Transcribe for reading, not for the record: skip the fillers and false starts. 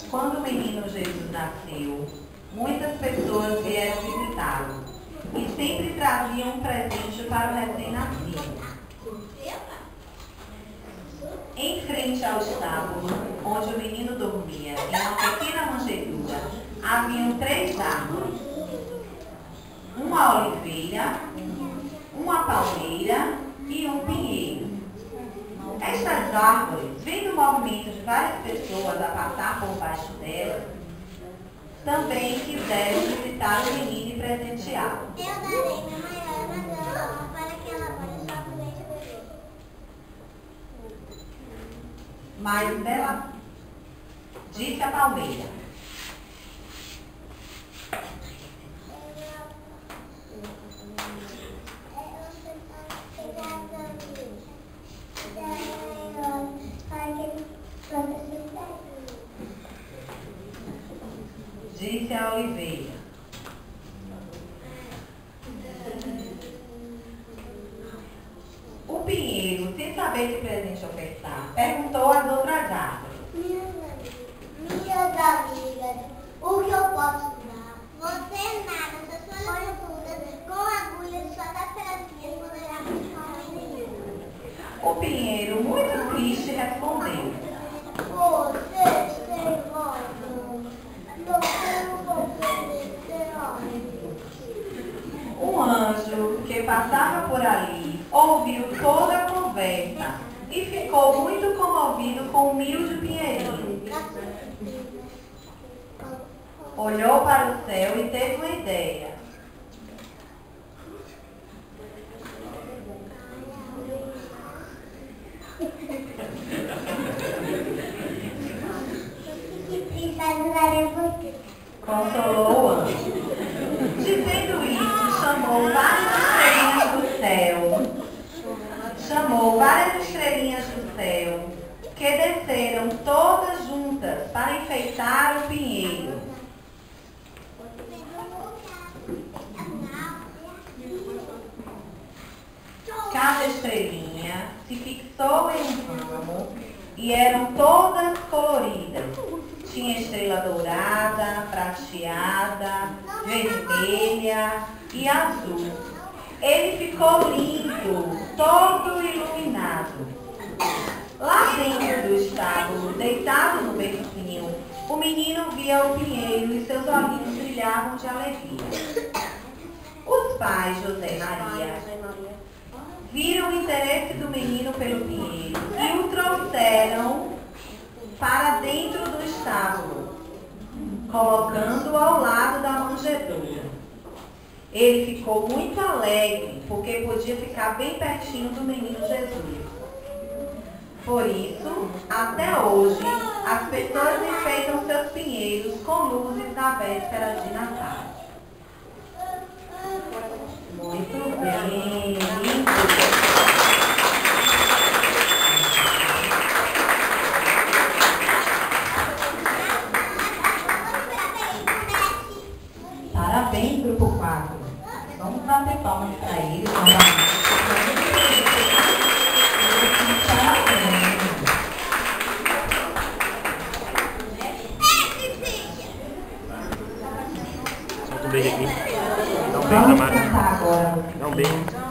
Quando o menino Jesus nasceu, muitas pessoas vieram visitá-lo e sempre traziam um presente para o recém-nascido. Em frente ao estábulo, onde o menino dormia, em uma pequena manjedoura, haviam 3 árvores: uma oliveira, uma palmeira e um pinheiro. Estas árvores, vendo o movimento de várias pessoas a passar por baixo delas, também quiseram visitar o menino e presenteá-lo. Eu darei minha maior maçã para que ela possa só comer de bebê. Mas dela, disse a palmeira: disse a oliveira: o pinheiro, sem saber que presente ofertar, perguntou às outras árvores: Minhas amigas, o que eu posso dar? Você nada, suas folhas com agulhas só das pedacinhas poderá transformar em menino. O pinheiro, muito triste, respondeu: Vocês têm razão. Não vou obedecer a mim. Um anjo que passava por ali ouviu toda a conversa e ficou muito comovido com o humilde pinheirinho. Olhou para o céu e teve uma ideia. Consolou o anjo. Dizendo isso, chamou várias estrelinhas do céu, que desceram todas juntas para enfeitar o pinheiro. Cada estrelinha se fixou em um ramo e eram todas coloridas. Tinha estrela dourada, prateada, vermelha e azul. Ele ficou lindo, todo iluminado. Lá dentro do estábulo, deitado no bercinho, o menino via o pinheiro e seus olhinhos brilhavam de alegria. Os pais, José e Maria, viram o interesse do menino pelo pinheiro e o trouxeram para dentro do estábulo, colocando-o ao lado da manjedoura. Ele ficou muito alegre, porque podia ficar bem pertinho do menino Jesus. Por isso, até hoje, as pessoas enfeitam seus pinheiros com luzes na véspera de Natal. Muito bem, lindo! Parabéns, grupo 4. Vamos bater palmas para eles. Solta um beijo aqui. Dá um beijo na Mari. Dá um beijo.